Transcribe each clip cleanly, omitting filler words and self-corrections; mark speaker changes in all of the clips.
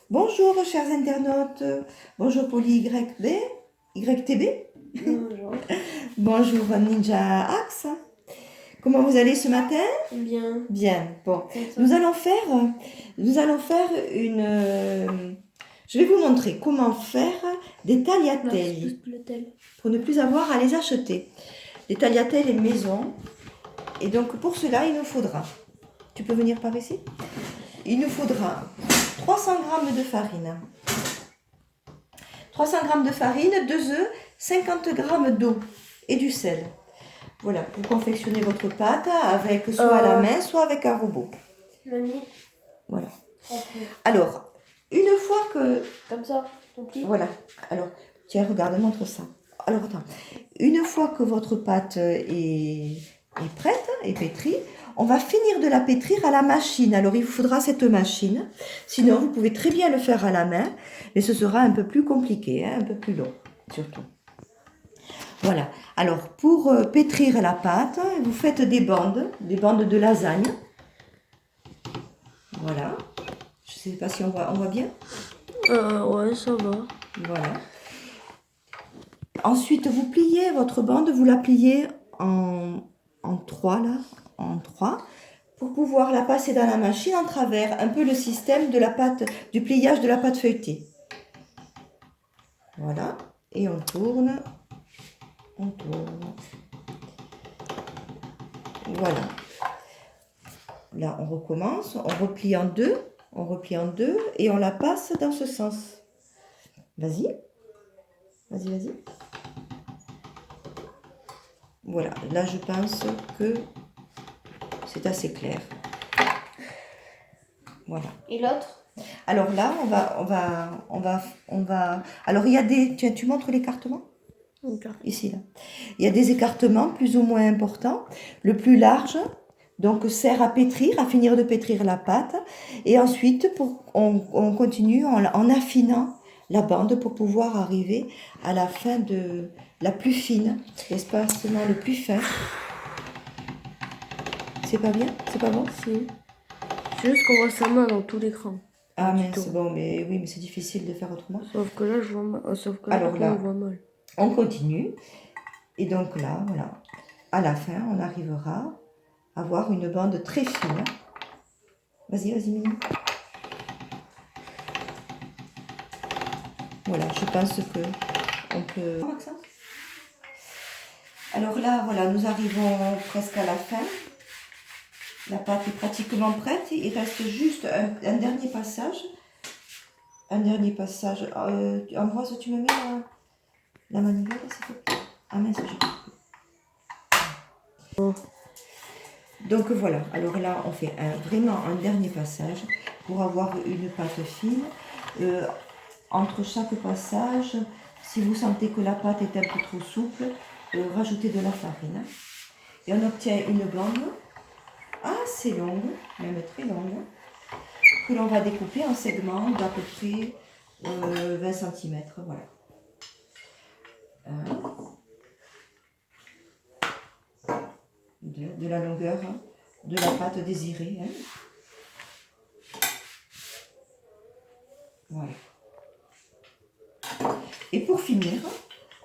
Speaker 1: Bonjour chers internautes, bonjour PolyYB, YTB,
Speaker 2: Bonjour.
Speaker 1: bonjour Ninja Axe. Comment vous allez ce matin?
Speaker 2: Bien.
Speaker 1: Bien, bon.
Speaker 2: Comme ça.
Speaker 1: Nous allons faire une... je vais vous montrer comment faire des tagliatelles pour ne plus avoir à les acheter. Des tagliatelles maison. Et donc pour cela, il nous faudra... Tu peux venir par ici? Il nous faudra 300 g de farine. 300 g de farine, 2 œufs, 50 g d'eau et du sel. Voilà, vous confectionnez votre pâte avec soit à la main, soit avec un robot.
Speaker 2: Mamie.
Speaker 1: Voilà.
Speaker 2: Okay.
Speaker 1: Alors, une fois que...
Speaker 2: Comme ça, ton petit.
Speaker 1: Voilà. Alors, tiens, regarde, montre ça. Alors, attends. Une fois que votre pâte est prête, est pétrie, on va finir de la pétrir à la machine. Alors, il vous faudra cette machine. Sinon, vous pouvez très bien le faire à la main, mais ce sera un peu plus compliqué, hein, un peu plus long, surtout. Voilà. Alors, pour pétrir la pâte, vous faites des bandes de lasagne. Voilà. Je ne sais pas si on voit bien.
Speaker 2: Ouais, ça va.
Speaker 1: Voilà. Ensuite, vous pliez votre bande, vous la pliez en 3, là, en 3, pour pouvoir la passer dans la machine en travers, un peu le système de la pâte, du pliage de la pâte feuilletée. Voilà. Et on tourne. On tourne. Voilà. Là, on recommence, on replie en deux, et on la passe dans ce sens. Vas-y. Vas-y, vas-y. Voilà, là, je pense que c'est assez clair. Voilà.
Speaker 2: Et l'autre?
Speaker 1: Alors là, on va... Alors, il y a des... Tu montres l'écartement? Ici, là. Il y a des écartements plus ou moins importants. Le plus large, donc, sert à pétrir, à finir de pétrir la pâte. Et ensuite, on continue en affinant la bande pour pouvoir arriver à la fin de la plus fine, l'espacement le plus fin. C'est pas bien? C'est pas bon?
Speaker 2: Si. C'est juste qu'on voit sa main dans tout l'écran.
Speaker 1: Ah, mais c'est bon, mais oui, mais c'est difficile de faire autrement.
Speaker 2: Sauf que là, je vois mal. Sauf que là,
Speaker 1: alors là,
Speaker 2: on voit mal.
Speaker 1: On continue. Et donc là, voilà. À la fin, on arrivera à avoir une bande très fine. Vas-y, vas-y, Mimi. Voilà, je pense que on peut... Alors là, voilà, nous arrivons presque à la fin. La pâte est pratiquement prête. Il reste juste un dernier passage. Un dernier passage. Ambroise, tu me mets la manivelle, s'il te plaît? Ah mince, Donc voilà, alors là on fait vraiment un dernier passage pour avoir une pâte fine. Entre chaque passage, si vous sentez que la pâte est un peu trop souple, rajoutez de la farine. Et on obtient une bande assez longue, même très longue, que l'on va découper en segments d'à peu près 20 cm. Voilà. De la longueur de la pâte désirée. Hein. Voilà. Et pour finir,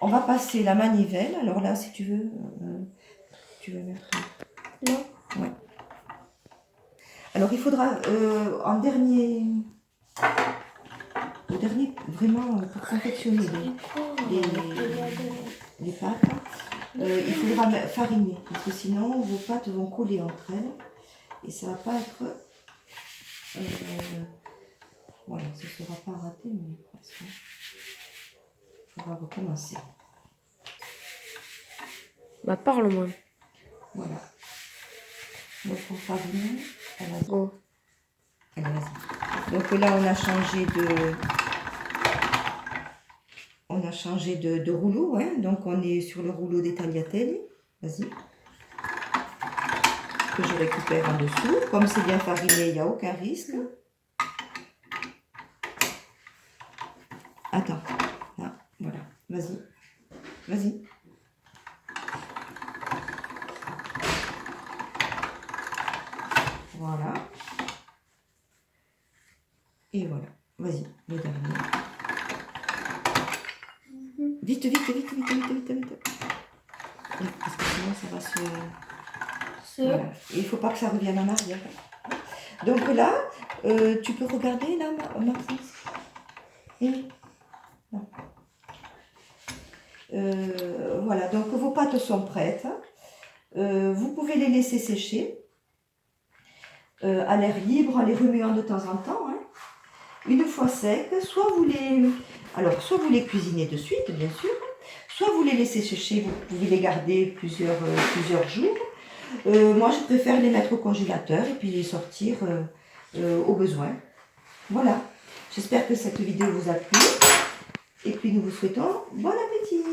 Speaker 1: on va passer la manivelle. Alors là, si tu veux mettre...
Speaker 2: Là?
Speaker 1: Ouais. Alors il faudra en dernier... Au dernier, vraiment, pour confectionner les pâtes, il faudra fariner. Parce que sinon, vos pâtes vont coller entre elles. Et ça ne va pas être... voilà, ce ne sera pas raté, mais presque. Il faudra recommencer.
Speaker 2: Bah, parle-moi.
Speaker 1: Voilà. Donc, pour fariner,
Speaker 2: Bon.
Speaker 1: Allez, vas-y. Donc là, on a changé de rouleau. Hein. Donc, on est sur le rouleau des tagliatelles. Vas-y. Que je récupère en dessous. Comme c'est bien fariné, il n'y a aucun risque. Attends. Là, voilà. Vas-y. Vas-y. Voilà. Et voilà. Vas-y, le dernier. Vite, vite, vite, vite, vite, vite, vite. Parce que sinon, ça va se... Voilà. Il ne faut pas que ça revienne en arrière. Donc là, tu peux regarder là, Maxence. Oui. Non. Voilà, donc vos pâtes sont prêtes. Vous pouvez les laisser sécher à l'air libre en les remuant de temps en temps. Hein. Une fois secs, soit vous les cuisinez de suite, bien sûr, soit vous les laissez sécher, vous pouvez les garder plusieurs jours. Moi, je préfère les mettre au congélateur et puis les sortir au besoin. Voilà. J'espère que cette vidéo vous a plu. Et puis, nous vous souhaitons bon appétit.